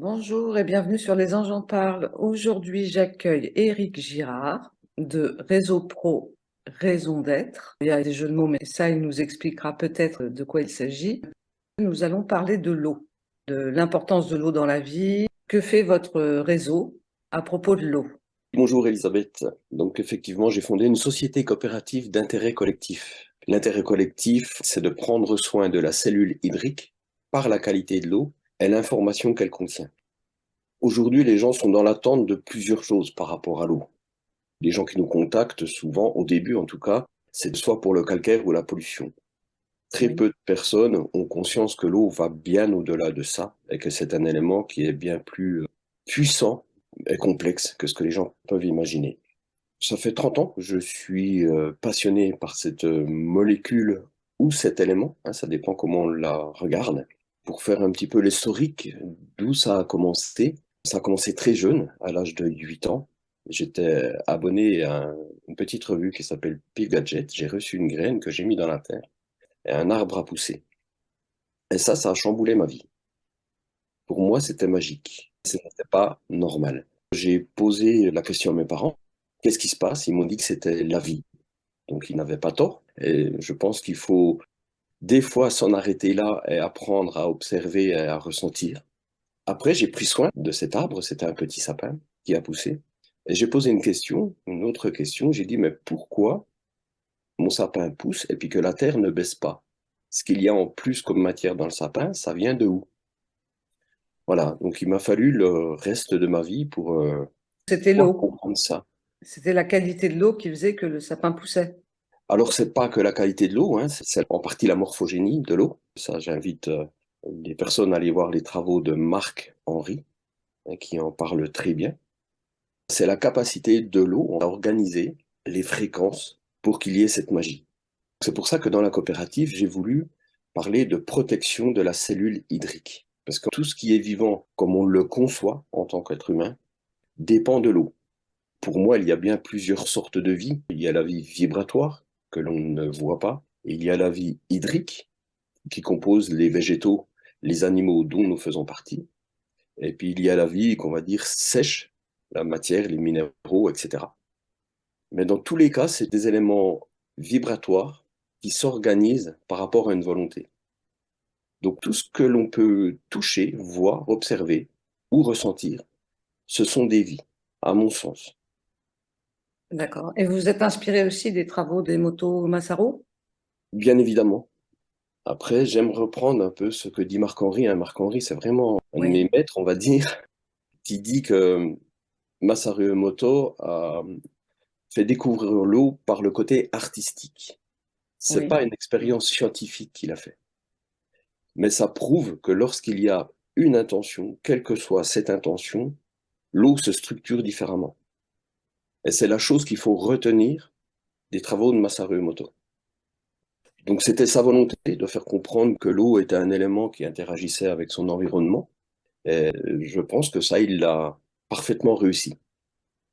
Bonjour et bienvenue sur Les Anges en parlent. Aujourd'hui, j'accueille Éric Girard de Réseau Pro Raison d'être. Il y a des jeux de mots, mais ça, il nous expliquera peut-être de quoi il s'agit. Nous allons parler de l'eau, de l'importance de l'eau dans la vie. Que fait votre réseau à propos de l'eau? Bonjour Elisabeth. Donc effectivement, j'ai fondé une société coopérative d'intérêt collectif. L'intérêt collectif, c'est de prendre soin de la cellule hydrique par la qualité de l'eau et l'information qu'elle contient. Aujourd'hui, les gens sont dans l'attente de plusieurs choses par rapport à l'eau. Les gens qui nous contactent souvent, au début en tout cas, c'est soit pour le calcaire ou la pollution. Très Oui. peu de personnes ont conscience que l'eau va bien au-delà de ça et que c'est un élément qui est bien plus puissant et complexe que ce que les gens peuvent imaginer. Ça fait 30 ans que je suis passionné par cette molécule ou cet élément, hein, ça dépend comment on la regarde. Pour faire un petit peu l'historique d'où ça a commencé. Ça a commencé très jeune, à l'âge de 8 ans. J'étais abonné à une petite revue qui s'appelle Pif Gadget. J'ai reçu une graine que j'ai mis dans la terre et un arbre a poussé. Et ça a chamboulé ma vie. Pour moi, c'était magique. Ce n'était pas normal. J'ai posé la question à mes parents. Qu'est-ce qui se passe? Ils m'ont dit que c'était la vie. Donc ils n'avaient pas tort. Et je pense qu'il faut des fois s'en arrêter là et apprendre à observer et à ressentir. Après, j'ai pris soin de cet arbre. C'était un petit sapin qui a poussé. Et j'ai posé une question, une autre question. J'ai dit, mais pourquoi mon sapin pousse et puis que la terre ne baisse pas? Ce qu'il y a en plus comme matière dans le sapin, ça vient de où? Voilà, donc il m'a fallu le reste de ma vie pour C'était pouvoir l'eau. comprendre ça. C'était la qualité de l'eau qui faisait que le sapin poussait. Alors, c'est pas que la qualité de l'eau, hein, c'est en partie la morphogénie de l'eau. Ça, j'invite les personnes à aller voir les travaux de Marc Henry, hein, qui en parle très bien. C'est la capacité de l'eau à organiser les fréquences pour qu'il y ait cette magie. C'est pour ça que dans la coopérative, j'ai voulu parler de protection de la cellule hydrique. Parce que tout ce qui est vivant, comme on le conçoit en tant qu'être humain, dépend de l'eau. Pour moi, il y a bien plusieurs sortes de vie. Il y a la vie vibratoire, que l'on ne voit pas. Et il y a la vie hydrique, qui compose les végétaux, les animaux dont nous faisons partie. Et puis il y a la vie, qu'on va dire, sèche, la matière, les minéraux, etc. Mais dans tous les cas, c'est des éléments vibratoires qui s'organisent par rapport à une volonté. Donc tout ce que l'on peut toucher, voir, observer ou ressentir, ce sont des vies, à mon sens. D'accord. Et vous êtes inspiré aussi des travaux des motos Massaro? Bien évidemment. Après, j'aime reprendre un peu ce que dit Marc Henry, hein. Marc Henry, c'est vraiment un de Oui. mes maîtres, on va dire, qui dit que Masaru Emoto a fait découvrir l'eau par le côté artistique. C'est Oui. pas une expérience scientifique qu'il a fait, mais ça prouve que lorsqu'il y a une intention, quelle que soit cette intention, l'eau se structure différemment. Et c'est la chose qu'il faut retenir des travaux de Masaru Emoto. Donc c'était sa volonté de faire comprendre que l'eau était un élément qui interagissait avec son environnement. Et je pense que ça, il l'a parfaitement réussi.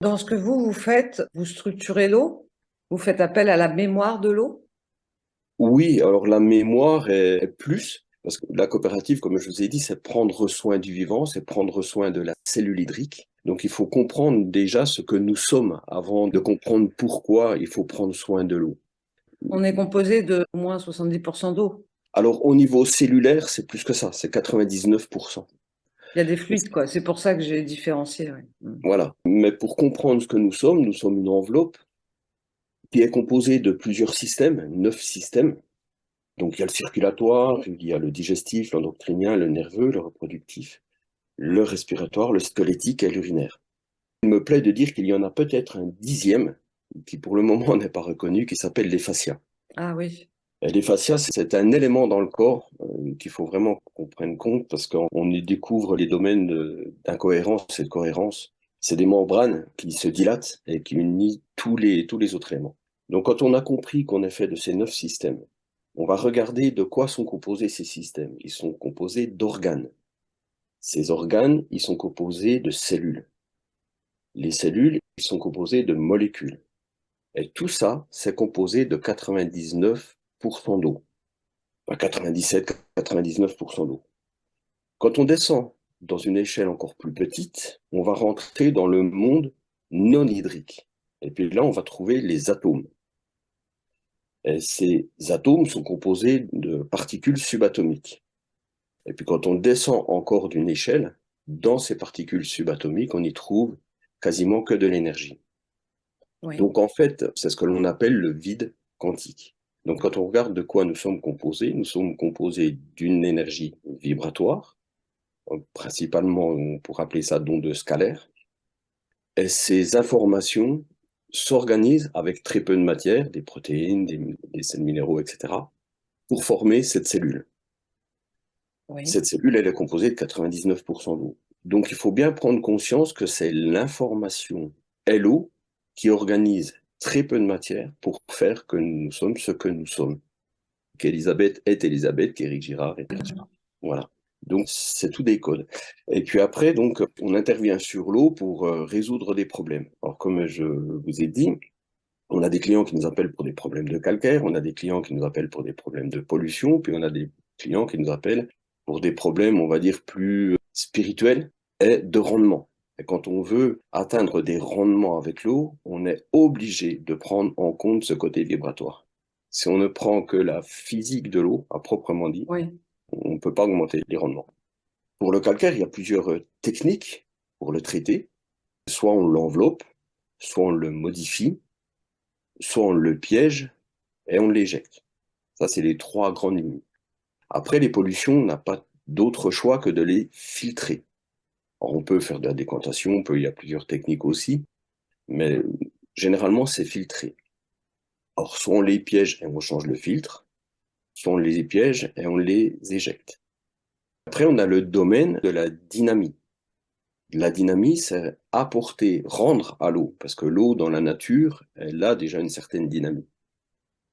Dans ce que vous faites, vous structurez l'eau, vous faites appel à la mémoire de l'eau. Oui, alors la mémoire est plus, parce que la coopérative, comme je vous ai dit, c'est prendre soin du vivant, c'est prendre soin de la cellule hydrique. Donc il faut comprendre déjà ce que nous sommes avant de comprendre pourquoi il faut prendre soin de l'eau. On est composé de au moins 70% d'eau. Alors au niveau cellulaire, c'est plus que ça, c'est 99%. Il y a des fluides, quoi. C'est pour ça que j'ai différencié. Ouais. Voilà. Mais pour comprendre ce que nous sommes une enveloppe qui est composée de plusieurs systèmes, 9 systèmes. Donc il y a le circulatoire, il y a le digestif, l'endocrinien, le nerveux, le reproductif, le respiratoire, le squelettique et l'urinaire. Il me plaît de dire qu'il y en a peut-être un 10e qui pour le moment n'est pas reconnu, qui s'appelle les fascias. Ah oui. Et les fascias, c'est un élément dans le corps qu'il faut vraiment qu'on prenne compte parce qu'on y découvre les domaines d'incohérence et de cohérence. C'est des membranes qui se dilatent et qui unissent tous les autres éléments. Donc quand on a compris qu'on est fait de ces 9 systèmes, on va regarder de quoi sont composés ces systèmes. Ils sont composés d'organes. Ces organes, ils sont composés de cellules. Les cellules, ils sont composées de molécules. Et tout ça, c'est composé de 99% d'eau. Enfin, 97, 99% d'eau. Quand on descend dans une échelle encore plus petite, on va rentrer dans le monde non hydrique. Et puis là, on va trouver les atomes. Et ces atomes sont composés de particules subatomiques. Et puis quand on descend encore d'une échelle, dans ces particules subatomiques, on n'y trouve quasiment que de l'énergie. Oui, Donc en fait, c'est ce que l'on appelle le vide quantique. Donc quand on regarde de quoi nous sommes composés d'une énergie vibratoire, principalement on pourrait appeler ça d'ondes scalaires, et ces informations s'organisent avec très peu de matière, des protéines, des sels minéraux, etc., pour former cette cellule. oui, Cette cellule, elle est composée de 99% d'eau. Donc il faut bien prendre conscience que c'est l'information LO qui organise très peu de matière pour faire que nous sommes ce que nous sommes. Qu'Elisabeth est Elisabeth, qu'Éric Girard est Éric Girard. Voilà. Donc c'est tout des codes. Et puis après, donc, on intervient sur l'eau pour résoudre des problèmes. Alors comme je vous ai dit, on a des clients qui nous appellent pour des problèmes de calcaire, on a des clients qui nous appellent pour des problèmes de pollution, puis on a des clients qui nous appellent pour des problèmes, on va dire, plus spirituels et de rendement. Et quand on veut atteindre des rendements avec l'eau, on est obligé de prendre en compte ce côté vibratoire. Si on ne prend que la physique de l'eau, à proprement dit, oui. on ne peut pas augmenter les rendements. Pour le calcaire, il y a plusieurs techniques pour le traiter. Soit on l'enveloppe, soit on le modifie, soit on le piège et on l'éjecte. Ça, c'est les trois grandes lignes. Après, les pollutions, on n'a pas d'autre choix que de les filtrer. Alors, on peut faire de la décantation, il y a plusieurs techniques aussi, mais généralement, c'est filtré. Or, soit on les piège et on change le filtre, soit on les piège et on les éjecte. Après, on a le domaine de la dynamie. La dynamie, c'est apporter, rendre à l'eau, parce que l'eau dans la nature, elle a déjà une certaine dynamique,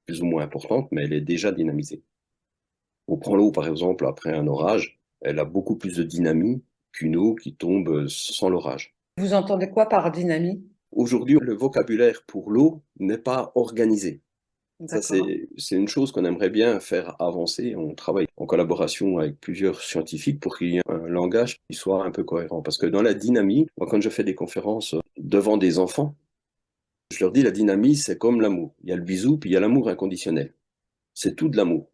plus ou moins importante, mais elle est déjà dynamisée. On prend l'eau, par exemple, après un orage, elle a beaucoup plus de dynamie qu'une eau qui tombe sans l'orage. Vous entendez quoi par dynamique? Aujourd'hui, le vocabulaire pour l'eau n'est pas organisé. Ça, D'accord, c'est une chose qu'on aimerait bien faire avancer. On travaille en collaboration avec plusieurs scientifiques pour qu'il y ait un langage qui soit un peu cohérent. Parce que dans la dynamique, moi, quand je fais des conférences devant des enfants, je leur dis la dynamique, c'est comme l'amour. Il y a le bisou, puis il y a l'amour inconditionnel. C'est tout de l'amour,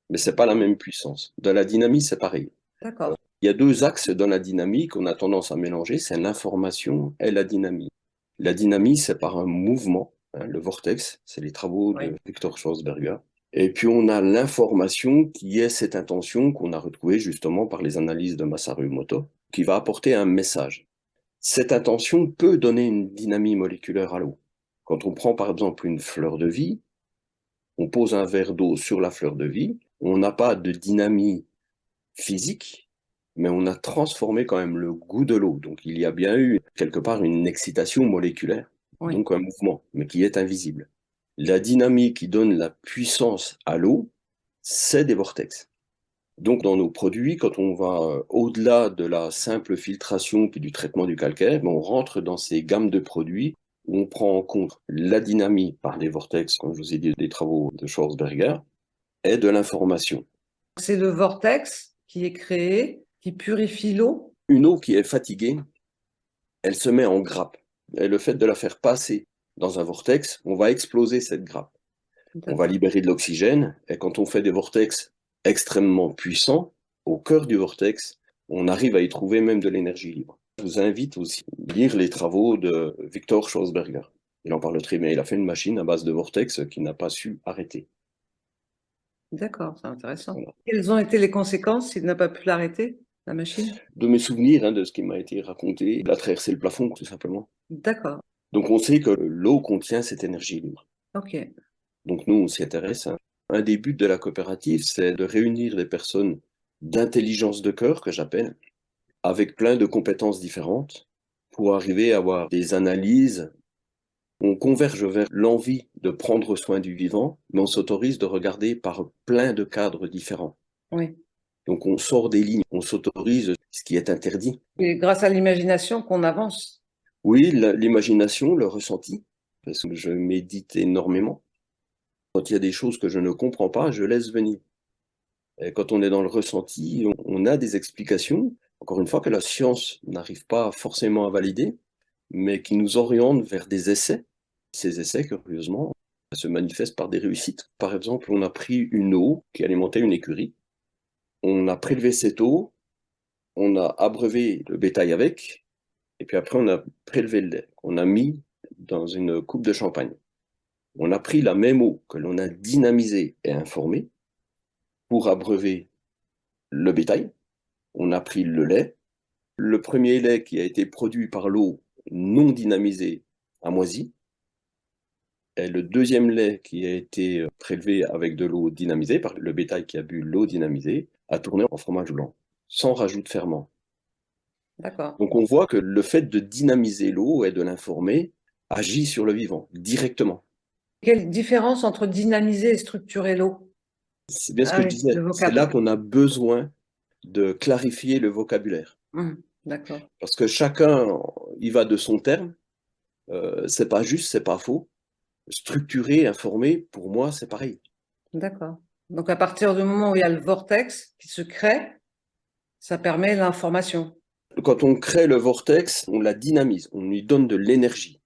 mais c'est pas la même puissance. Dans la dynamique, c'est pareil. d'accord, Il y a deux axes dans la dynamique qu'on a tendance à mélanger, c'est l'information et la dynamique. La dynamique, c'est par un mouvement, hein, le vortex, c'est les travaux oui. de Victor Schwarzberger. Et puis on a l'information qui est cette intention qu'on a retrouvée justement par les analyses de Masaru Emoto, qui va apporter un message. Cette intention peut donner une dynamique moléculaire à l'eau. Quand on prend par exemple une fleur de vie, on pose un verre d'eau sur la fleur de vie, on n'a pas de dynamique physique, mais on a transformé quand même le goût de l'eau. Donc il y a bien eu quelque part une excitation moléculaire, Oui. donc un mouvement, mais qui est invisible. La dynamique qui donne la puissance à l'eau, c'est des vortex. Donc dans nos produits, quand on va au-delà de la simple filtration puis du traitement du calcaire, on rentre dans ces gammes de produits où on prend en compte la dynamique par des vortex, comme je vous ai dit, des travaux de Schwarzberger, et de l'information. C'est le vortex qui est créé, qui purifie l'eau. Une eau qui est fatiguée, elle se met en grappe. Et le fait de la faire passer dans un vortex, on va exploser cette grappe. On va D'accord. libérer de l'oxygène, et quand on fait des vortex extrêmement puissants, au cœur du vortex, on arrive à y trouver même de l'énergie libre. Je vous invite aussi à lire les travaux de Victor Schwarzberger. Il en parle très bien. Il a fait une machine à base de vortex qu'il n'a pas su arrêter. D'accord, c'est intéressant. Voilà. Quelles ont été les conséquences s'il n'a pas pu l'arrêter, la machine? De mes souvenirs, hein, de ce qui m'a été raconté, il a traversé le plafond, tout simplement. D'accord, Donc on sait que l'eau contient cette énergie libre. ok. Donc nous, on s'y intéresse, hein. Un des buts de la coopérative, c'est de réunir des personnes d'intelligence de cœur, que j'appelle, avec plein de compétences différentes, pour arriver à avoir des analyses. On converge vers l'envie de prendre soin du vivant, mais on s'autorise de regarder par plein de cadres différents. Oui. Donc on sort des lignes, on s'autorise ce qui est interdit. Et grâce à l'imagination qu'on avance. Oui, l'imagination, le ressenti, parce que je médite énormément. Quand il y a des choses que je ne comprends pas, je laisse venir. Et quand on est dans le ressenti, on a des explications. encore une fois, que la science n'arrive pas forcément à valider, mais qui nous oriente vers des essais. Ces essais, curieusement, se manifestent par des réussites. Par exemple, on a pris une eau qui alimentait une écurie, on a prélevé cette eau, on a abreuvé le bétail avec, et puis après on a prélevé le lait, on a mis dans une coupe de champagne. On a pris la même eau que l'on a dynamisée et informée pour abreuver le bétail. On a pris le lait. Le premier lait qui a été produit par l'eau non dynamisée a moisi. Et le deuxième lait qui a été prélevé avec de l'eau dynamisée, par le bétail qui a bu l'eau dynamisée, a tourné en fromage blanc, sans rajout de ferment. D'accord. Donc on voit que le fait de dynamiser l'eau et de l'informer agit sur le vivant, directement. Quelle différence entre dynamiser et structurer l'eau? C'est bien ce Ah que je oui, disais, le c'est vocable. là qu'on a besoin de clarifier le vocabulaire. D'accord, Parce que chacun y va de son terme, c'est pas juste, c'est pas faux. Structurer, informer, pour moi, c'est pareil. d'accord. Donc à partir du moment où il y a le vortex qui se crée, ça permet l'information. Quand on crée le vortex, on la dynamise, on lui donne de l'énergie.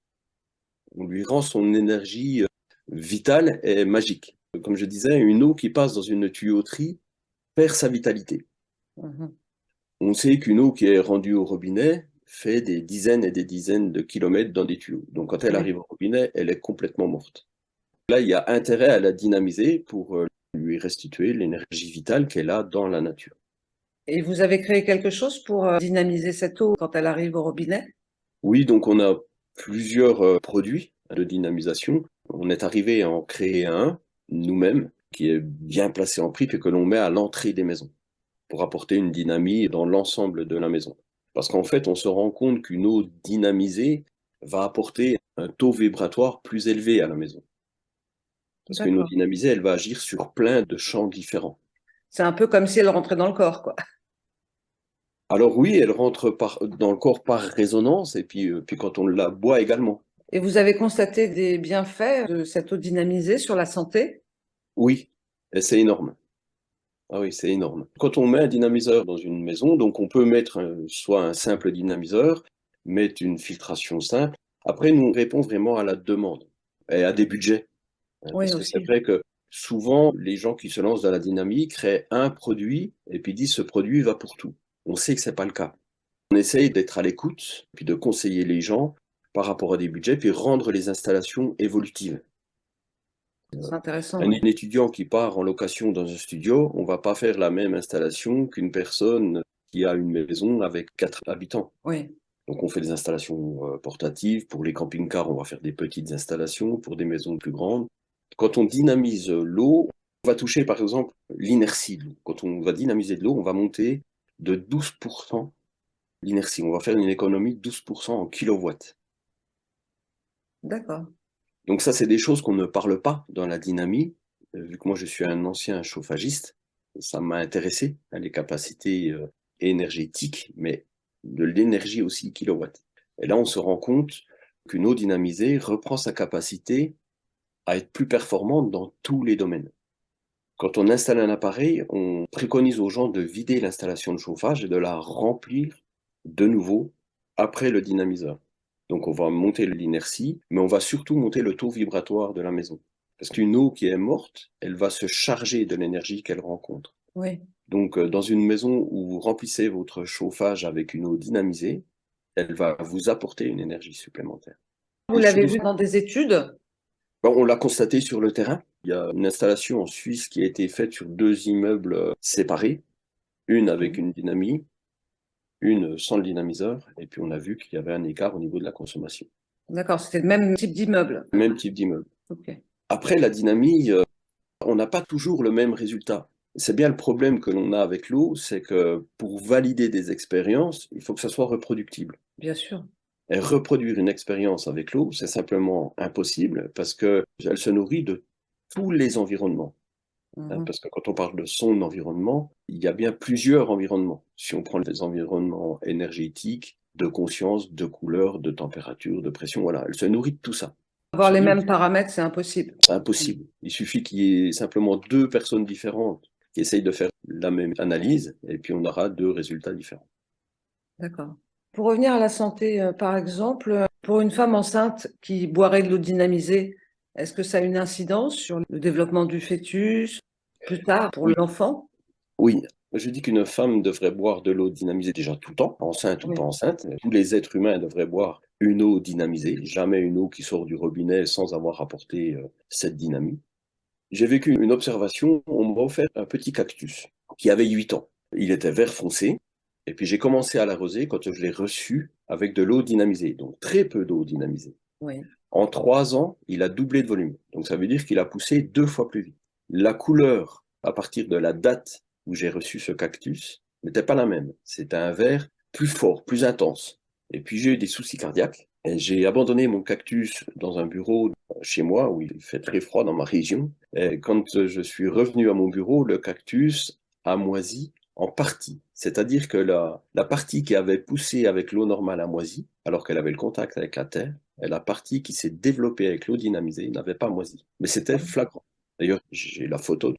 On lui rend son énergie vitale et magique. Comme je disais, une eau qui passe dans une tuyauterie perd sa vitalité. Mhm. On sait qu'une eau qui est rendue au robinet fait des dizaines et des dizaines de kilomètres dans des tuyaux. Donc quand elle Oui. arrive au robinet, elle est complètement morte. Là, il y a intérêt à la dynamiser pour lui restituer l'énergie vitale qu'elle a dans la nature. Et vous avez créé quelque chose pour dynamiser cette eau quand elle arrive au robinet? Oui, donc on a plusieurs produits de dynamisation. On est arrivé à en créer un nous-mêmes qui est bien placé en prix et que l'on met à l'entrée des maisons pour apporter une dynamique dans l'ensemble de la maison. Parce qu'en fait, on se rend compte qu'une eau dynamisée va apporter un taux vibratoire plus élevé à la maison. Parce qu'une eau D'accord. dynamisée, elle va agir sur plein de champs différents. C'est un peu comme si elle rentrait dans le corps, quoi. Alors oui, elle rentre dans le corps par résonance et puis quand on la boit également. Et vous avez constaté des bienfaits de cette eau dynamisée sur la santé? Oui, et c'est énorme. Ah oui, c'est énorme. Quand on met un dynamiseur dans une maison, donc on peut mettre soit un simple dynamiseur, mettre une filtration simple. Après, nous, on répond vraiment à la demande et à des budgets. Oui, Parce que c'est aussi. vrai que souvent, les gens qui se lancent dans la dynamique créent un produit et puis disent ce produit va pour tout. On sait que c'est pas le cas. On essaye d'être à l'écoute, puis de conseiller les gens par rapport à des budgets, puis rendre les installations évolutives. C'est intéressant, Un oui. étudiant qui part en location dans un studio, on va pas faire la même installation qu'une personne qui a une maison avec 4 habitants. Oui, Donc on fait des installations portatives. Pour les camping-cars, on va faire des petites installations. Pour des maisons plus grandes. Quand on dynamise l'eau, on va toucher par exemple l'inertie de l'eau. Quand on va dynamiser de l'eau, on va monter de 12% l'inertie. On va faire une économie de 12% en kilowatts. d'accord. Donc ça, c'est des choses qu'on ne parle pas dans la dynamie. Vu que moi, je suis un ancien chauffagiste, ça m'a intéressé, hein, les capacités énergétiques, mais de l'énergie aussi kilowatt. Et là, on se rend compte qu'une eau dynamisée reprend sa capacité à être plus performante dans tous les domaines. Quand on installe un appareil, on préconise aux gens de vider l'installation de chauffage et de la remplir de nouveau après le dynamiseur. Donc on va monter l'inertie, mais on va surtout monter le taux vibratoire de la maison. Parce qu'une eau qui est morte, elle va se charger de l'énergie qu'elle rencontre. Oui. Donc dans une maison où vous remplissez votre chauffage avec une eau dynamisée, elle va vous apporter une énergie supplémentaire. Vous Les l'avez choses, vu dans des études? bon, on l'a constaté sur le terrain. Il y a une installation en Suisse qui a été faite sur 2 immeubles séparés, une avec Oui. une dynamie, une sans le dynamiseur, et puis on a vu qu'il y avait un écart au niveau de la consommation. D'accord, c'était le même type d'immeuble. Même type d'immeuble. Ok. Après, la dynamie, on n'a pas toujours le même résultat. C'est bien le problème que l'on a avec l'eau, c'est que pour valider des expériences, il faut que ça soit reproductible. Bien sûr. Et reproduire une expérience avec l'eau, c'est simplement impossible parce qu'elle se nourrit de tous les environnements. Mhm. Parce que quand on parle de son environnement, il y a bien plusieurs environnements. Si on prend les environnements énergétiques, de conscience, de couleur, de température, de pression, voilà, elle se nourrit de tout ça. Avoir les mêmes paramètres, c'est impossible. C'est impossible. Il suffit qu'il y ait simplement 2 personnes différentes qui essayent de faire la même analyse et puis on aura 2 résultats différents. D'accord. Pour revenir à la santé, par exemple, pour une femme enceinte qui boirait de l'eau dynamisée, est-ce que ça a une incidence sur le développement du fœtus plus tard pour Oui, l'enfant? oui. Je dis qu'une femme devrait boire de l'eau dynamisée déjà tout le temps, enceinte ou pas Oui, enceinte. Tous les êtres humains devraient boire une eau dynamisée, jamais une eau qui sort du robinet sans avoir apporté cette dynamique. J'ai vécu une observation, on m'a offert un petit cactus qui avait 8 ans. Il était vert foncé, et puis j'ai commencé à l'arroser quand je l'ai reçu avec de l'eau dynamisée, donc très peu d'eau dynamisée. oui. En 3 ans, il a doublé de volume, donc ça veut dire qu'il a poussé 2 fois plus vite. La couleur, à partir de la date où j'ai reçu ce cactus, n'était pas la même. C'était un vert plus fort, plus intense. Et puis j'ai eu des soucis cardiaques, et j'ai abandonné mon cactus dans un bureau chez moi, où il fait très froid dans ma région. Et quand je suis revenu à mon bureau, le cactus a moisi en partie. C'est-à-dire que la partie qui avait poussé avec l'eau normale a moisi, alors qu'elle avait le contact avec la terre, et la partie qui s'est développée avec l'eau dynamisée n'avait pas moisi. Mais c'était flagrant. D'ailleurs, j'ai la photo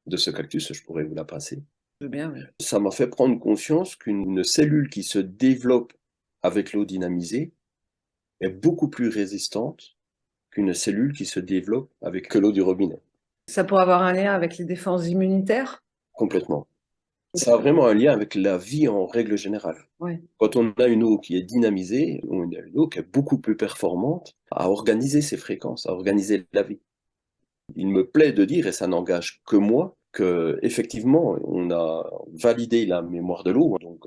de ce cactus, je pourrais vous la passer. Je veux bien, oui. Ça m'a fait prendre conscience qu'une cellule qui se développe avec l'eau dynamisée est beaucoup plus résistante qu'une cellule qui se développe avec que l'eau du robinet. Ça pourrait avoir un lien avec les défenses immunitaires? Complètement. Ça a vraiment un lien avec la vie en règle générale. Oui, Quand on a une eau qui est dynamisée, on a une eau qui est beaucoup plus performante à organiser ses fréquences, à organiser la vie. Il me plaît de dire, et ça n'engage que moi, que effectivement, on a validé la mémoire de l'eau. Donc,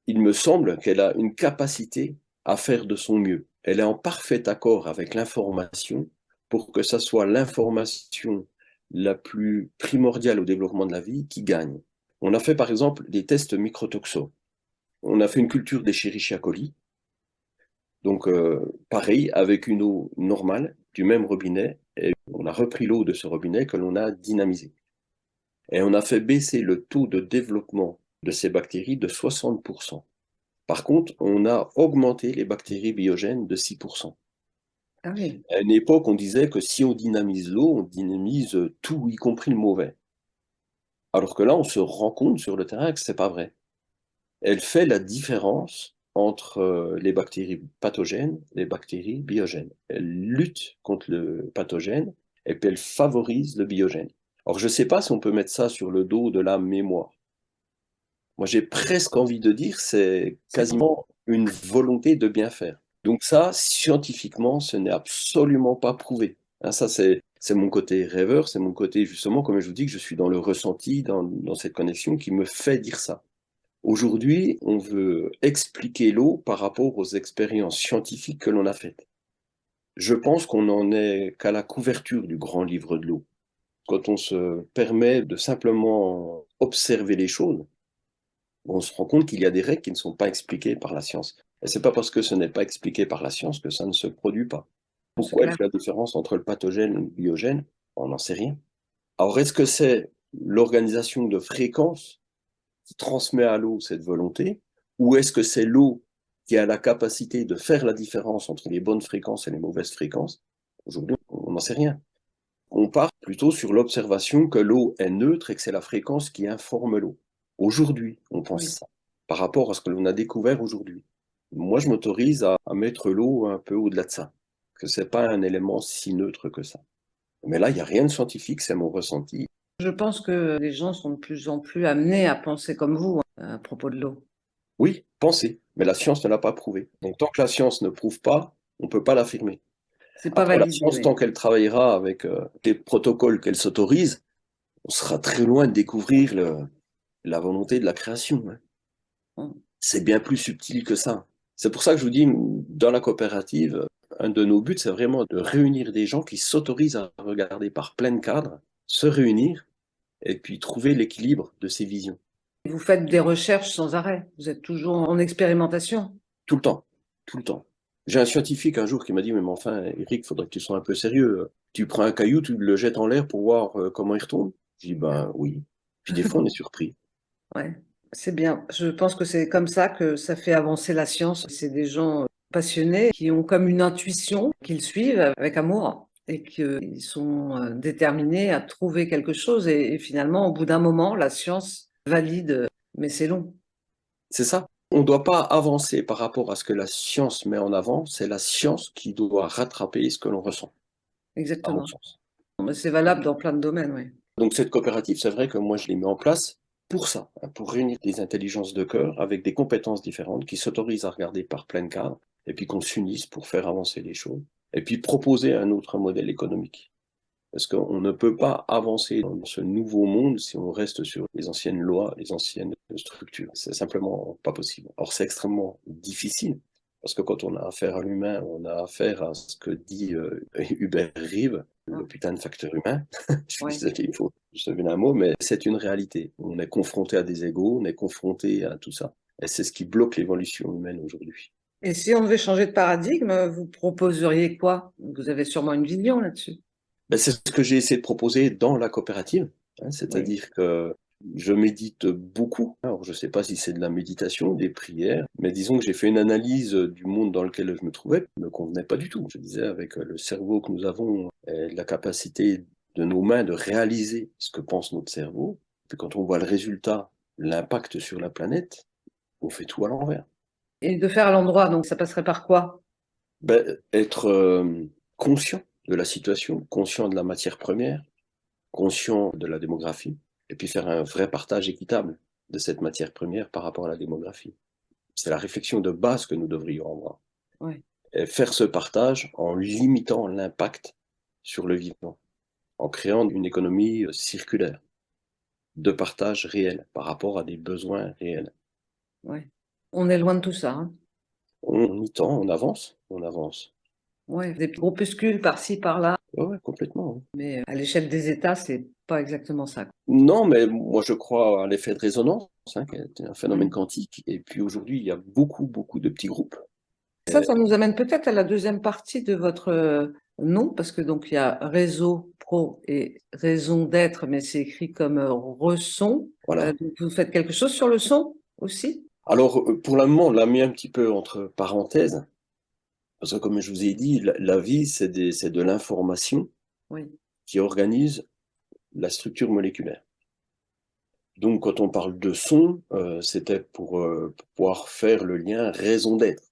il me semble qu'elle a une capacité à faire de son mieux. Elle est en parfait accord avec l'information pour que ça soit l'information la plus primordiale au développement de la vie qui gagne. On a fait par exemple des tests microtoxo. On a fait une culture d'Escherichia coli. Donc, pareil, avec une eau normale, du même robinet, et on a repris l'eau de ce robinet que l'on a dynamisé. Et on a fait baisser le taux de développement de ces bactéries de 60%. Par contre, on a augmenté les bactéries biogènes de 6%. ah oui, À une époque, on disait que si on dynamise l'eau, on dynamise tout, y compris le mauvais. Alors que là, on se rend compte sur le terrain que c'est pas vrai. Elle fait la différence entre les bactéries pathogènes et les bactéries biogènes. Elle lutte contre le pathogène et puis elle favorise le biogène. Alors, je ne sais pas si on peut mettre ça sur le dos de la mémoire. Moi, j'ai presque envie de dire c'est c'est bon. quasiment une volonté de bien faire. Donc ça, scientifiquement, ce n'est absolument pas prouvé. Hein, ça, c'est mon côté rêveur, c'est mon côté, justement, comme je vous dis, que je suis dans le ressenti, dans cette connexion qui me fait dire ça. Aujourd'hui, on veut expliquer l'eau par rapport aux expériences scientifiques que l'on a faites. Je pense qu'on n'en est qu'à la couverture du grand livre de l'eau. Quand on se permet de simplement observer les choses, on se rend compte qu'il y a des règles qui ne sont pas expliquées par la science. Et c'est pas parce que ce n'est pas expliqué par la science que ça ne se produit pas. C'est Pourquoi elle clair. fait la différence entre le pathogène et le biogène? On n'en sait rien. Alors, est-ce que c'est l'organisation de fréquences qui transmet à l'eau cette volonté, ou est-ce que c'est l'eau qui a la capacité de faire la différence entre les bonnes fréquences et les mauvaises fréquences? Aujourd'hui, on n'en sait rien. On part plutôt sur l'observation que l'eau est neutre et que c'est la fréquence qui informe l'eau. Aujourd'hui, on pense Oui. ça, par rapport à ce que l'on a découvert aujourd'hui. Moi, je m'autorise à mettre l'eau un peu au-delà de ça, que c'est pas un élément si neutre que ça. Mais là, il n'y a rien de scientifique, c'est mon ressenti. Je pense que les gens sont de plus en plus amenés à penser comme vous, hein, à propos de l'eau. Oui, pensez, mais la science ne l'a pas prouvé. Donc tant que la science ne prouve pas, on ne peut pas l'affirmer. C'est pas Après, la validé, science, oui. tant qu'elle travaillera avec des protocoles qu'elle s'autorise, on sera très loin de découvrir la volonté de la création. Hein. Bon. C'est bien plus subtil que ça. C'est pour ça que je vous dis, dans la coopérative, un de nos buts, c'est vraiment de réunir des gens qui s'autorisent à regarder par plein cadre, se réunir et puis trouver l'équilibre de ces visions. Vous faites des recherches sans arrêt. Vous êtes toujours en expérimentation. Tout le temps, tout le temps. J'ai un scientifique un jour qui m'a dit, mais enfin, Eric, faudrait que tu sois un peu sérieux. Tu prends un caillou, tu le jettes en l'air pour voir comment il retombe. Je dis, ben oui. Puis des fois, on est surpris. Ouais, c'est bien. Je pense que c'est comme ça que ça fait avancer la science. C'est des gens passionnés qui ont comme une intuition qu'ils suivent avec amour et qu'ils sont déterminés à trouver quelque chose. Et finalement, au bout d'un moment, la science valide, mais c'est long. C'est ça. On ne doit pas avancer par rapport à ce que la science met en avant, c'est la science qui doit rattraper ce que l'on ressent, à mon Exactement. sens. Mais c'est valable dans plein de domaines, oui. Donc cette coopérative, c'est vrai que moi je l'ai mis en place pour ça, hein, pour réunir des intelligences de cœur avec des compétences différentes qui s'autorisent à regarder par plein cadre et puis qu'on s'unisse pour faire avancer les choses et puis proposer un autre modèle économique. Parce qu'on ne peut pas avancer dans ce nouveau monde si on reste sur les anciennes lois, les anciennes structures. C'est simplement pas possible. Or, c'est extrêmement difficile, parce que quand on a affaire à l'humain, on a affaire à ce que dit Hubert Reeves, Ah, le putain de facteur humain. Je suis ouais. désolé, il faut que je devine un mot, mais c'est une réalité. On est confronté à des égos, on est confronté à tout ça. Et c'est ce qui bloque l'évolution humaine aujourd'hui. Et si on devait changer de paradigme, vous proposeriez quoi? Vous avez sûrement une vision là-dessus. Ben, c'est ce que j'ai essayé de proposer dans la coopérative, hein, Oui. c'est-à-dire que je médite beaucoup. Alors, je ne sais pas si c'est de la méditation, des prières, mais disons que j'ai fait une analyse du monde dans lequel je me trouvais, qui ne me convenait pas du tout. Je disais, avec le cerveau que nous avons, et la capacité de nos mains de réaliser ce que pense notre cerveau, puis quand on voit le résultat, l'impact sur la planète, on fait tout à l'envers. Et de faire à l'endroit, donc ça passerait par quoi? Ben, être conscient de la situation, conscient de la matière première, conscient de la démographie, et puis faire un vrai partage équitable de cette matière première par rapport à la démographie. C'est la réflexion de base que nous devrions avoir. Oui. Et faire ce partage en limitant l'impact sur le vivant, en créant une économie circulaire, de partage réel par rapport à des besoins réels. Ouais. On est loin de tout ça, hein. On y tend, on avance, on avance. Ouais, des groupuscules par-ci, par-là, Ouais, ouais, complètement, hein. mais à l'échelle des États, c'est pas exactement ça. Non, mais moi je crois à l'effet de résonance, hein, qui est un phénomène Mm. quantique, et puis aujourd'hui il y a beaucoup, beaucoup de petits groupes. Ça nous amène peut-être à la deuxième partie de votre nom, parce que donc il y a réseau pro et raison d'être, mais c'est écrit comme reson. Voilà. Donc vous faites quelque chose sur le son aussi? Alors, pour le moment, on l'a mis un petit peu entre parenthèses, parce que comme je vous ai dit, la vie, c'est de l'information Oui, qui organise la structure moléculaire. Donc, quand on parle de son, c'était pour pouvoir faire le lien raison d'être.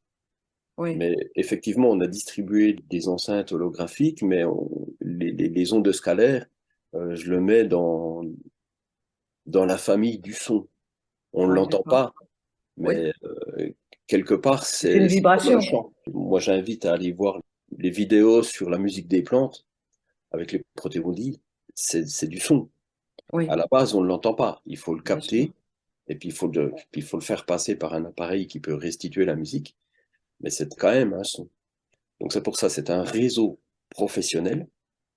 oui, Mais effectivement, on a distribué des enceintes holographiques, mais les ondes scalaires, je le mets dans la famille du son. On ne oui, l'entend d'accord. pas, Oui, mais quelque part, c'est une c'est comme un vibration. chant. Moi, j'invite à aller voir les vidéos sur la musique des plantes avec les protérodies. C'est du son. À Oui, la base, on ne l'entend pas. Il faut le bien sûr. capter et puis il faut le faire passer par un appareil qui peut restituer la musique, mais c'est quand même un son. Donc c'est pour ça, c'est un réseau professionnel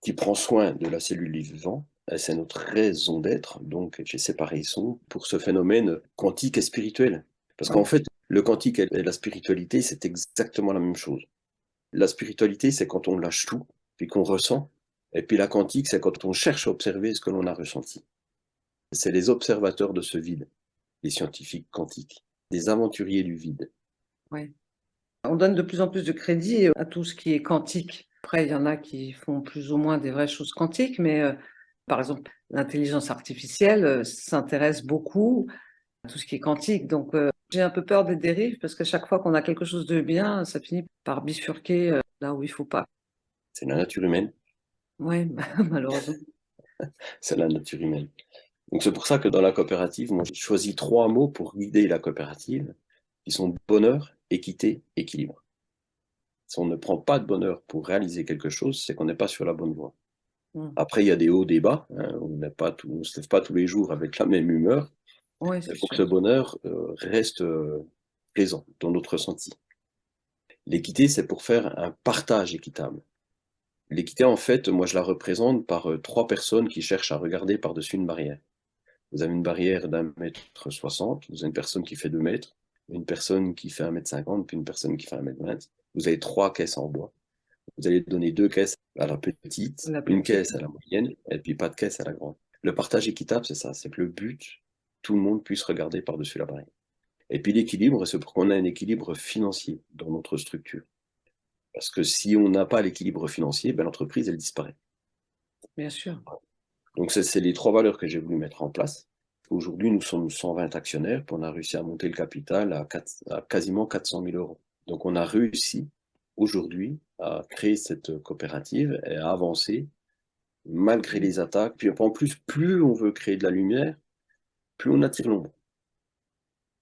qui prend soin de la cellule vivant. Et c'est notre raison d'être. Donc j'ai séparé son pour ce phénomène quantique et spirituel. Parce qu'en Oui, fait, le quantique et la spiritualité, c'est exactement la même chose. La spiritualité, c'est quand on lâche tout, puis qu'on ressent. Et puis la quantique, c'est quand on cherche à observer ce que l'on a ressenti. C'est les observateurs de ce vide, les scientifiques quantiques, des aventuriers du vide. oui. On donne de plus en plus de crédit à tout ce qui est quantique. Après, il y en a qui font plus ou moins des vraies choses quantiques, mais par exemple, l'intelligence artificielle s'intéresse beaucoup à tout ce qui est quantique. Donc, j'ai un peu peur des dérives parce qu'à chaque fois qu'on a quelque chose de bien, ça finit par bifurquer là où il faut pas. C'est la nature humaine. Oui, malheureusement. C'est la nature humaine. Donc c'est pour ça que dans la coopérative, moi j'ai choisi 3 mots pour guider la coopérative, qui sont bonheur, équité, équilibre. Si on ne prend pas de bonheur pour réaliser quelque chose, c'est qu'on n'est pas sur la bonne voie. Mm. Après, il y a des hauts, des bas, hein, on ne se lève pas tous les jours avec la même humeur. Oui, Il c'est faut que sûr. ce bonheur reste présent dans notre ressenti. L'équité, c'est pour faire un partage équitable. L'équité, en fait, moi je la représente par 3 personnes qui cherchent à regarder par-dessus une barrière. Vous avez une barrière d'1,60 m, vous avez une personne qui fait 2 mètres, une personne qui fait 1,50 m, puis une personne qui fait 1,20 m. Vous avez 3 caisses en bois. Vous allez donner 2 caisses à la petite, La une petite. caisse à la moyenne, et puis pas de caisse à la grande. Le partage équitable, c'est ça, c'est que le but, tout le monde puisse regarder par-dessus la barrière. Et puis l'équilibre, c'est pour qu'on ait un équilibre financier dans notre structure. Parce que si on n'a pas l'équilibre financier, ben l'entreprise, elle disparaît. Bien sûr. Donc c'est les 3 valeurs que j'ai voulu mettre en place. Aujourd'hui, nous sommes 120 actionnaires, puis on a réussi à monter le capital à quasiment 400 000 euros. Donc on a réussi aujourd'hui à créer cette coopérative et à avancer malgré les attaques. Puis en plus, plus on veut créer de la lumière, plus on attire l'ombre.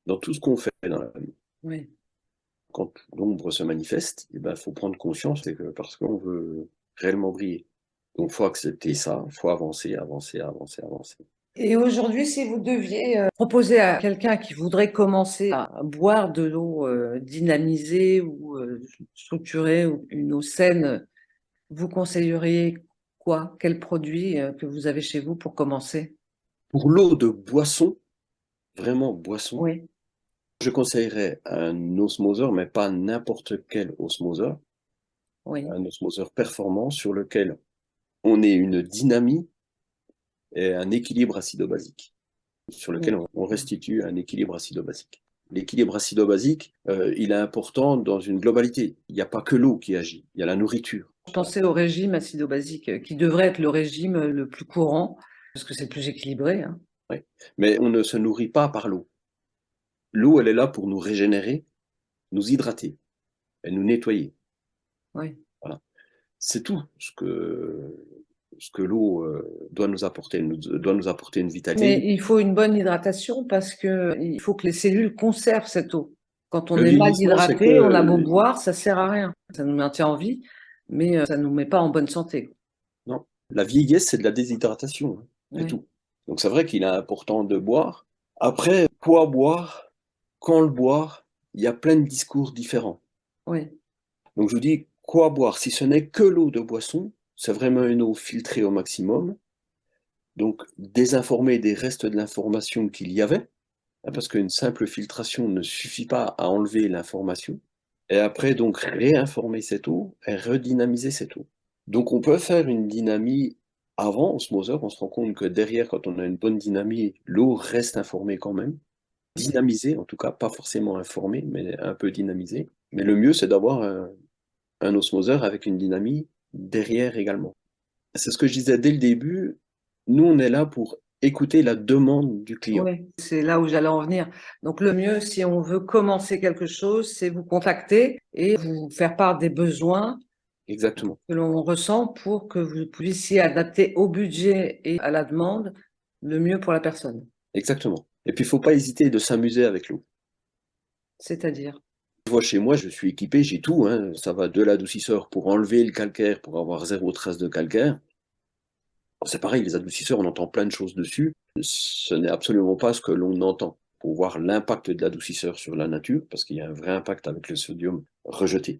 Dans tout ce qu'on fait dans la vie. Oui. Quand l'ombre se manifeste, il faut prendre conscience, c'est que parce qu'on veut réellement briller. Donc il faut accepter ça, il faut avancer, avancer, avancer, avancer. Et aujourd'hui, si vous deviez proposer à quelqu'un qui voudrait commencer à boire de l'eau dynamisée ou structurée ou une eau saine, vous conseilleriez quoi? Quel produit que vous avez chez vous pour commencer? Pour l'eau de boisson, vraiment boisson, Oui, je conseillerais un osmoseur, mais pas n'importe quel osmoseur, oui, un osmoseur performant sur lequel on ait une dynamie et un équilibre acido-basique, sur lequel oui. on restitue un équilibre acido-basique. L'équilibre acido-basique, il est important dans une globalité. Il n'y a pas que l'eau qui agit, il y a la nourriture. Je pensais au régime acido-basique, qui devrait être le régime le plus courant, parce que c'est le plus équilibré, hein. Ouais. Mais on ne se nourrit pas par l'eau. L'eau, elle est là pour nous régénérer, nous hydrater et nous nettoyer. Oui. Voilà. C'est tout ce que l'eau doit nous apporter, doit nous apporter une Mais vitalité. il faut une bonne hydratation parce que il faut que les cellules conservent cette eau. Quand on Le est mal vieillissement, c'est hydraté, on a beau que boire, ça sert à rien. Ça nous maintient en vie, mais ça nous met pas en bonne santé. non, la vieillesse, c'est de la déshydratation, hein, c'est Oui, tout. Donc c'est vrai qu'il est important de boire. Après, quoi boire, quand le boire, il y a plein de discours différents. oui, Donc je vous dis, quoi boire? Si ce n'est que l'eau de boisson, c'est vraiment une eau filtrée au maximum. Donc désinformer des restes de l'information qu'il y avait, hein, parce qu'une simple filtration ne suffit pas à enlever l'information. Et après, donc, réinformer cette eau et redynamiser cette eau. Donc, on peut faire une dynamie avant osmoseur. On se rend compte que derrière, quand on a une bonne dynamie, l'eau reste informée quand même. Dynamisée, en tout cas, pas forcément informée, mais un peu dynamisée. Mais le mieux, c'est d'avoir un osmoseur avec une dynamie derrière également. C'est ce que je disais dès le début. Nous, on est là pour écouter la demande du client. oui. C'est là où j'allais en venir. Donc le mieux, si on veut commencer quelque chose, c'est vous contacter et vous faire part des besoins Exactement. que l'on ressent pour que vous puissiez adapter au budget et à la demande le mieux pour la personne. Exactement. Et puis, il ne faut pas hésiter de s'amuser avec l'eau. C'est-à-dire, Je vois chez moi, je suis équipé, j'ai tout, hein. Ça va de l'adoucisseur pour enlever le calcaire, pour avoir zéro trace de calcaire. C'est pareil, les adoucisseurs, on entend plein de choses dessus. Ce n'est absolument pas ce que l'on entend. Pour voir l'impact de l'adoucisseur sur la nature, parce qu'il y a un vrai impact avec le sodium rejeté.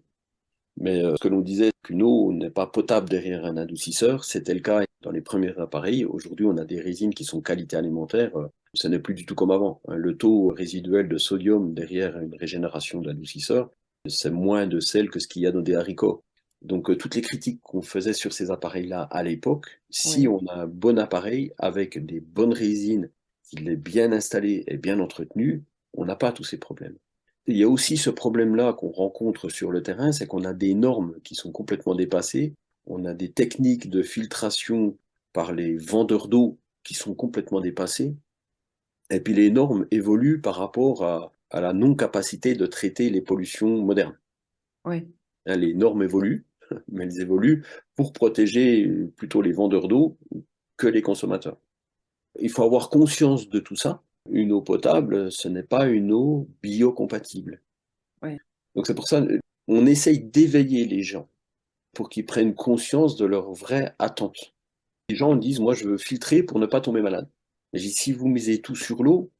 Mais ce que l'on disait qu'une eau n'est pas potable derrière un adoucisseur, c'était le cas dans les premiers appareils. Aujourd'hui, on a des résines qui sont qualité alimentaire. Ce n'est plus du tout comme avant, hein. Le taux résiduel de sodium derrière une régénération d'adoucisseur, c'est moins de sel que ce qu'il y a dans des haricots. Donc toutes les critiques qu'on faisait sur ces appareils-là à l'époque, si oui, on a un bon appareil avec des bonnes résines, qu'il est bien installé et bien entretenu, on n'a pas tous ces problèmes. Il y a aussi ce problème-là qu'on rencontre sur le terrain, c'est qu'on a des normes qui sont complètement dépassées, on a des techniques de filtration par les vendeurs d'eau qui sont complètement dépassées, et puis les normes évoluent par rapport à la non-capacité de traiter les pollutions modernes. oui, Hein, les normes évoluent, mais elles évoluent pour protéger plutôt les vendeurs d'eau que les consommateurs. Il faut avoir conscience de tout ça. Une eau potable, ce n'est pas une eau biocompatible. oui, Donc c'est pour ça on essaye d'éveiller les gens pour qu'ils prennent conscience de leur vraie attente. Les gens disent, moi je veux filtrer pour ne pas tomber malade. Et je dis, si vous misez tout sur l'eau,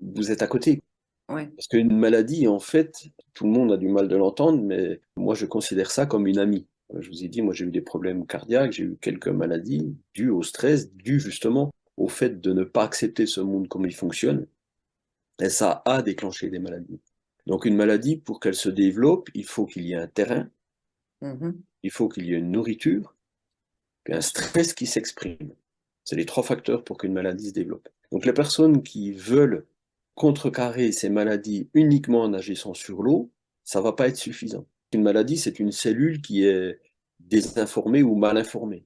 vous êtes à côté. oui, Parce qu'une maladie, en fait, tout le monde a du mal de l'entendre, mais moi je considère ça comme une amie. Je vous ai dit, moi j'ai eu des problèmes cardiaques, j'ai eu quelques maladies dues au stress, dues justement au fait de ne pas accepter ce monde comme il fonctionne. Et ça a déclenché des maladies. Donc une maladie, pour qu'elle se développe, il faut qu'il y ait un terrain, mhm, il faut qu'il y ait une nourriture, puis un stress qui s'exprime. C'est les trois facteurs pour qu'une maladie se développe. Donc les personnes qui veulent contrecarrer ces maladies uniquement en agissant sur l'eau, ça ne va pas être suffisant. Une maladie, c'est une cellule qui est désinformée ou mal informée.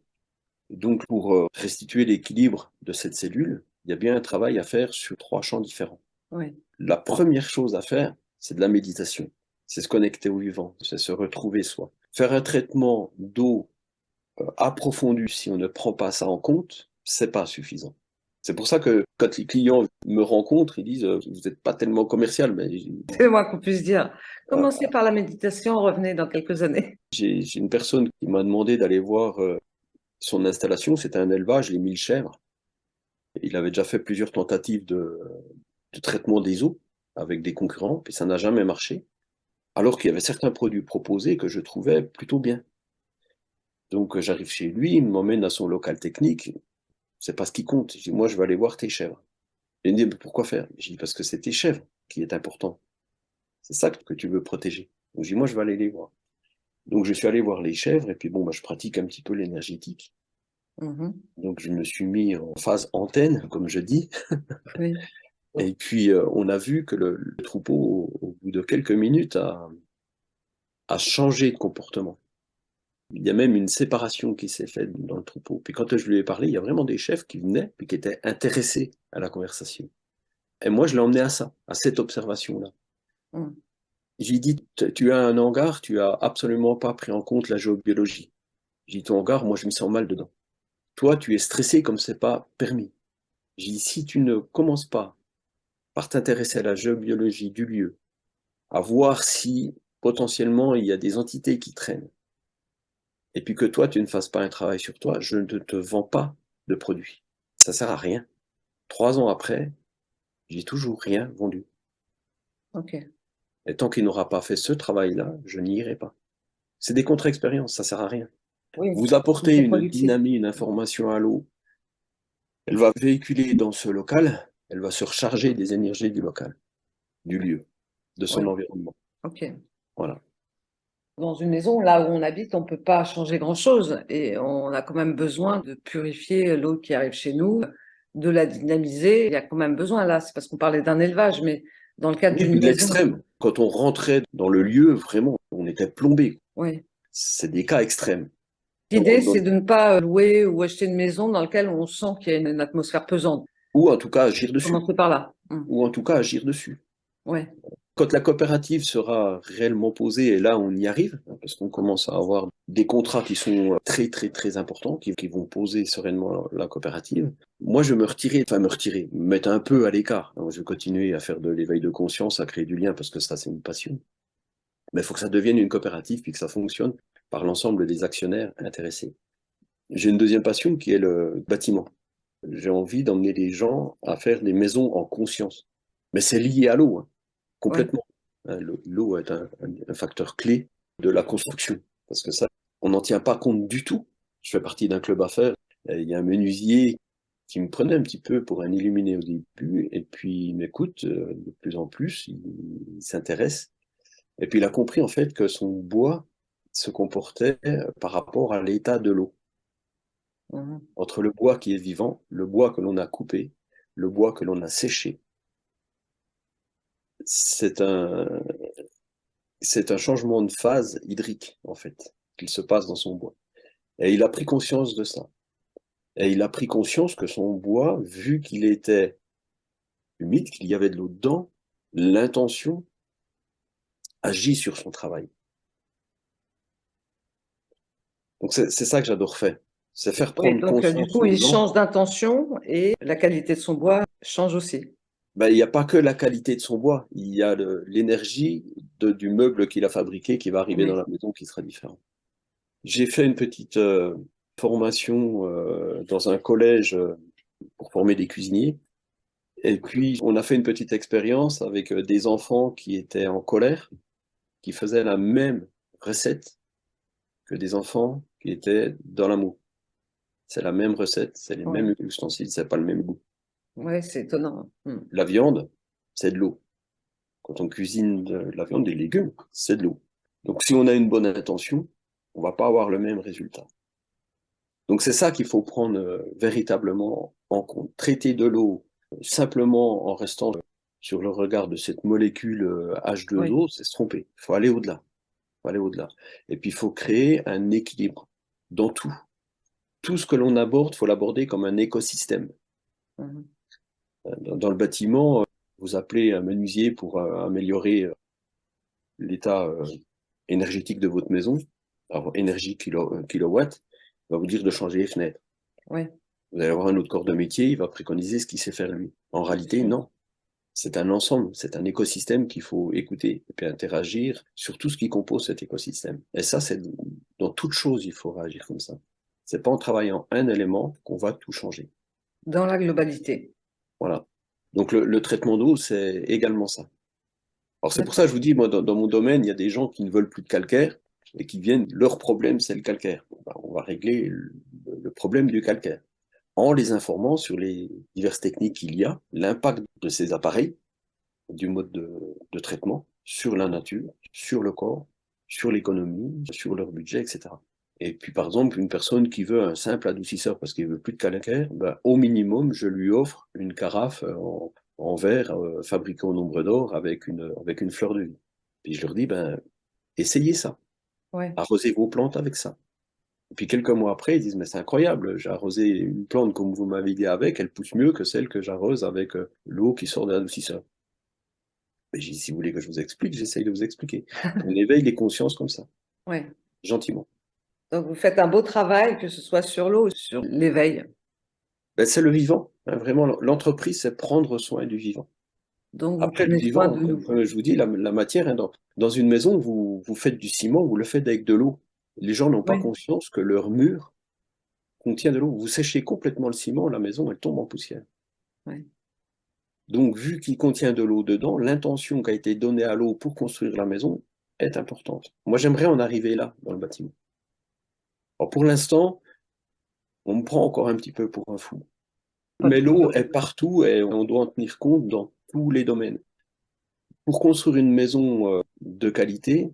Donc pour restituer l'équilibre de cette cellule, il y a bien un travail à faire sur 3 champs différents. Oui. La première chose à faire, c'est de la méditation. C'est se connecter au vivant, c'est se retrouver soi. Faire un traitement d'eau approfondi, si on ne prend pas ça en compte, c'est pas suffisant. C'est pour ça que quand les clients me rencontrent, ils disent vous n'êtes pas tellement commercial, mais C'est moi qu'on puisse dire. euh, Commencez par la méditation, revenez dans quelques années. j'ai une personne qui m'a demandé d'aller voir son installation, c'était un élevage, les 1000 chèvres. Il avait déjà fait plusieurs tentatives de traitement des eaux avec des concurrents, puis ça n'a jamais marché, alors qu'il y avait certains produits proposés que je trouvais plutôt bien. Donc j'arrive chez lui, il m'emmène à son local technique, c'est pas ce qui compte. Je dis, moi je vais aller voir tes chèvres. Il me dit, mais pourquoi faire? Je dis, parce que c'est tes chèvres qui est important. C'est ça que tu veux protéger. Donc je dis, moi je vais aller les voir. Donc je suis allé voir les chèvres, et puis bon, bah, je pratique un petit peu l'énergétique. Mhm. Donc je me suis mis en phase antenne, comme je dis, Oui. et puis on a vu que le troupeau, au bout de quelques minutes, a changé de comportement. Il y a même une séparation qui s'est faite dans le troupeau. Puis quand je lui ai parlé, il y a vraiment des chefs qui venaient, puis qui étaient intéressés à la conversation. Et moi, je l'ai emmené à ça, à cette observation-là. Mm. J'ai dit, tu as un hangar, tu as absolument pas pris en compte la géobiologie. J'ai dit, ton hangar, moi, je me sens mal dedans. Toi, tu es stressé comme c'est pas permis. J'ai dit, si tu ne commences pas par t'intéresser à la géobiologie du lieu, à voir si potentiellement il y a des entités qui traînent, et puis que toi, tu ne fasses pas un travail sur toi, je ne te vends pas de produit. Ça sert à rien. 3 ans après, j'ai toujours rien vendu. Ok. Et tant qu'il n'aura pas fait ce travail-là, je n'y irai pas. C'est des contre-expériences, ça sert à rien. Oui, Vous apportez c'est une productif. dynamique, une information à l'eau, elle va véhiculer dans ce local, elle va se recharger des énergies du local, du lieu, de son Oui, environnement. ok. Voilà. Dans une maison, là où on habite, on ne peut pas changer grand-chose et on a quand même besoin de purifier l'eau qui arrive chez nous, de la dynamiser. Il y a quand même besoin, là, c'est parce qu'on parlait d'un élevage, mais dans le cadre Oui, puis d'une de maison, l'extrême. Quand on rentrait dans le lieu, vraiment, on était plombé. oui. C'est des cas extrêmes. L'idée, c'est de ne pas louer ou acheter une maison dans laquelle on sent qu'il y a une atmosphère pesante. Ou en tout cas agir dessus. Commencer par là. Ou en tout cas agir dessus. Ouais. Quand la coopérative sera réellement posée, et là on y arrive, hein, parce qu'on commence à avoir des contrats qui sont très très très importants, qui vont poser sereinement la coopérative, moi je vais me mettre un peu à l'écart. Je vais continuer à faire de l'éveil de conscience, à créer du lien, parce que ça c'est une passion. Mais il faut que ça devienne une coopérative, puis que ça fonctionne par l'ensemble des actionnaires intéressés. J'ai une deuxième passion qui est le bâtiment. J'ai envie d'emmener les gens à faire des maisons en conscience. Mais c'est lié à l'eau, hein, Ouais. complètement. L'eau est un facteur clé de la construction. Parce que ça, on n'en tient pas compte du tout. Je fais partie d'un club à faire. Il y a un menuisier qui me prenait un petit peu pour un illuminé au début. Et puis, il m'écoute de plus en plus. Il s'intéresse. Et puis, il a compris en fait que son bois se comportait par rapport à l'état de l'eau. Mhm. Entre le bois qui est vivant, le bois que l'on a coupé, le bois que l'on a séché. C'est un, c'est un changement de phase hydrique, en fait, qu'il se passe dans son bois. Et il a pris conscience de ça. Et il a pris conscience que son bois, vu qu'il était humide, qu'il y avait de l'eau dedans, l'intention agit sur son travail. Donc c'est ça que j'adore faire. C'est faire Oui, prendre donc du conscience coup, aux il gens. change d'intention et la qualité de son bois change aussi. Ben, il n'y a pas que la qualité de son bois, il y a l'énergie du meuble qu'il a fabriqué qui va arriver dans Oui. la maison qui sera différent. J'ai fait une petite formation dans un collège pour former des cuisiniers. Et puis, on a fait une petite expérience avec des enfants qui étaient en colère, qui faisaient la même recette que des enfants qui étaient dans l'amour. C'est la même recette, c'est les Ouais. mêmes ustensiles, c'est pas le même goût. Ouais, c'est étonnant. Hmm. La viande, c'est de l'eau. Quand on cuisine de la viande, des légumes, c'est de l'eau. Donc, si on a une bonne intention, on va pas avoir le même résultat. Donc, c'est ça qu'il faut prendre véritablement en compte. Traiter de l'eau simplement en restant sur le regard de cette molécule Oui. H2O, c'est se tromper. Il faut aller au-delà. Faut aller au-delà. Et puis, il faut créer un équilibre dans tout. Tout ce que l'on aborde, il faut l'aborder comme un écosystème. Mhm. Dans le bâtiment, vous appelez un menuisier pour améliorer l'état énergétique de votre maison, alors énergie kilowatt, il va vous dire de changer les fenêtres. Oui, Vous allez avoir un autre corps de métier, il va préconiser ce qu'il sait faire lui. En réalité, non. C'est un ensemble, c'est un écosystème qu'il faut écouter et puis interagir sur tout ce qui compose cet écosystème. Et ça, c'est dans toute chose, il faut réagir comme ça. C'est pas en travaillant un élément qu'on va tout changer. dans la globalité. Voilà. Donc le traitement d'eau, c'est également ça. Alors c'est pour ça que D'accord. je vous dis, moi, dans mon domaine, il y a des gens qui ne veulent plus de calcaire et qui viennent, leur problème, c'est le calcaire. Bon, ben, on va régler le problème du calcaire en les informant sur les diverses techniques qu'il y a, l'impact de ces appareils, du mode de traitement sur la nature, sur le corps, sur l'économie, sur leur budget, etc. Et puis, par exemple, une personne qui veut un simple adoucisseur parce qu'il veut plus de calcaire, ben, au minimum, je lui offre une carafe en verre fabriquée au nombre d'or avec une fleur de vie. Puis je leur dis, ben, essayez ça, Ouais. arrosez vos plantes avec ça. Et puis quelques mois après, ils disent, mais c'est incroyable, j'ai arrosé une plante comme vous m'avez dit avec, elle pousse mieux que celle que j'arrose avec l'eau qui sort de l'adoucisseur. Mais si vous voulez que je vous explique, j'essaye de vous expliquer. On éveille les consciences comme ça, Ouais. gentiment. Donc, vous faites un beau travail, que ce soit sur l'eau ou sur l'éveil. Ben, c'est le vivant, hein, vraiment, l'entreprise, c'est prendre soin du vivant. Donc, vous Après, le prenez soin vivant, de nous. comme je vous dis, la matière, hein, dans une maison, vous faites du ciment, vous le faites avec de l'eau. Les gens n'ont pas Oui. conscience que leur mur contient de l'eau. Vous séchez complètement le ciment, la maison, elle tombe en poussière. Ouais. Donc, vu qu'il contient de l'eau dedans, l'intention qui a été donnée à l'eau pour construire la maison est importante. Moi, j'aimerais en arriver là, dans le bâtiment. Alors, pour l'instant, on me prend encore un petit peu pour un fou. Pas Mais du tout. l'eau est partout et on doit en tenir compte dans tous les domaines. Pour construire une maison de qualité,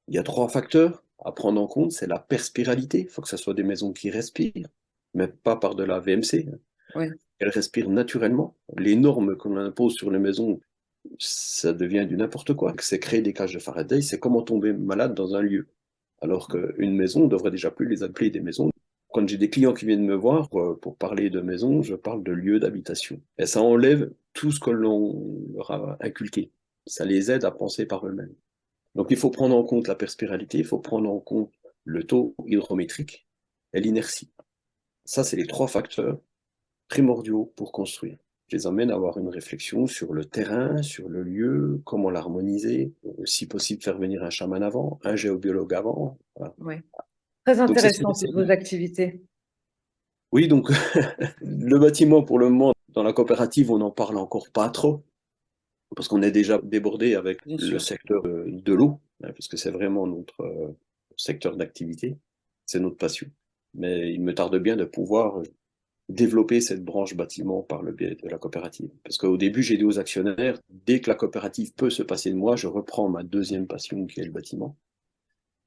il y a trois facteurs à prendre en compte. C'est la perspiralité. Il faut que ce soit des maisons qui respirent, mais pas par de la VMC. Oui. Elles respirent naturellement. Les normes qu'on impose sur les maisons, ça devient du n'importe quoi. C'est créer des cages de Faraday, c'est comment tomber malade dans un lieu. Alors qu'une maison, on devrait déjà plus les appeler des maisons. Quand j'ai des clients qui viennent me voir pour parler de maison, je parle de lieu d'habitation. Et ça enlève tout ce que l'on leur a inculqué. Ça les aide à penser par eux-mêmes. Donc il faut prendre en compte la perspiralité, il faut prendre en compte le taux hydrométrique et l'inertie. Ça, c'est les trois facteurs primordiaux pour construire. Je les amène à avoir une réflexion sur le terrain, sur le lieu, comment l'harmoniser, si possible faire venir un chaman avant, un géobiologue avant. Voilà. Oui. Très Donc c'est intéressant, toutes vos activités. oui, donc le bâtiment pour le moment, dans la coopérative, on n'en parle encore pas trop, parce qu'on est déjà débordé avec Bien le sûr. secteur de l'eau, hein, parce que c'est vraiment notre secteur d'activité, c'est notre passion. Mais il me tarde bien de pouvoir développer cette branche bâtiment par le biais de la coopérative. Parce qu'au début, j'ai dit aux actionnaires, dès que la coopérative peut se passer de moi, je reprends ma deuxième passion qui est le bâtiment.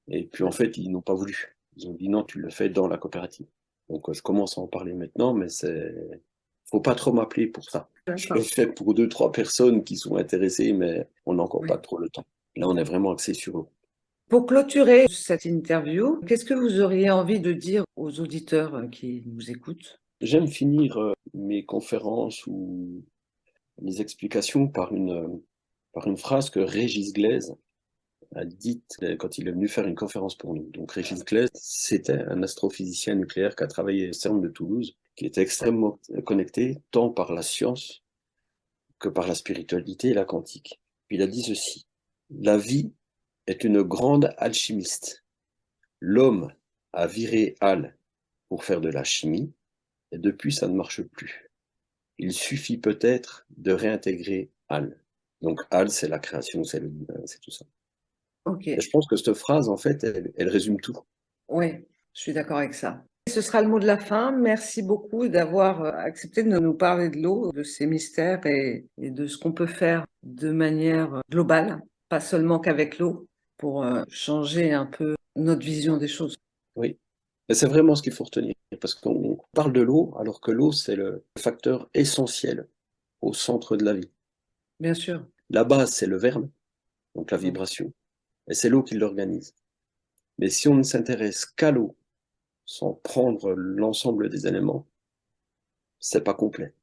Et puis en fait, ils n'ont pas voulu. Ils ont dit non, tu le fais dans la coopérative. Donc je commence à en parler maintenant, mais faut pas trop m'appeler pour ça. Je le D'accord. fais pour deux, trois personnes qui sont intéressées, mais on n'a encore pas Oui. trop le temps. Là, on est vraiment axé sur eux. Pour clôturer cette interview, qu'est-ce que vous auriez envie de dire aux auditeurs qui nous écoutent? J'aime finir mes conférences ou mes explications par une phrase que Régis Glaise a dite quand il est venu faire une conférence pour nous. Donc Régis Glaise, c'était un astrophysicien nucléaire qui a travaillé au CERN de Toulouse, qui était extrêmement connecté tant par la science que par la spiritualité et la quantique. Il a dit ceci: la vie est une grande alchimiste. L'homme a viré Al pour faire de la chimie, et depuis ça ne marche plus. Il suffit peut-être de réintégrer Al. Donc Al, c'est la création, c'est tout ça. Ok. Et je pense que cette phrase, en fait, elle résume tout. Oui, je suis d'accord avec ça. Ce sera le mot de la fin. Merci beaucoup d'avoir accepté de nous parler de l'eau, de ses mystères et de ce qu'on peut faire de manière globale, pas seulement qu'avec l'eau, pour changer un peu notre vision des choses. Oui. Et c'est vraiment ce qu'il faut retenir, parce qu'on parle de l'eau, alors que l'eau, c'est le facteur essentiel au centre de la vie. Bien sûr. La base, c'est le verbe, donc la Oui. vibration, et c'est l'eau qui l'organise. Mais si on ne s'intéresse qu'à l'eau, sans prendre l'ensemble des éléments, c'est pas complet.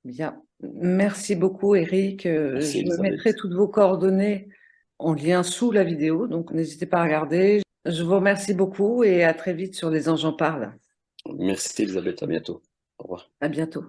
Bien. Merci beaucoup, Eric. Merci Je me mettrai Elisabeth. toutes vos coordonnées en lien sous la vidéo, donc n'hésitez pas à regarder. Je vous remercie beaucoup et à très vite sur Les Anges en parlent. Merci Elisabeth, à bientôt. Au revoir. À bientôt.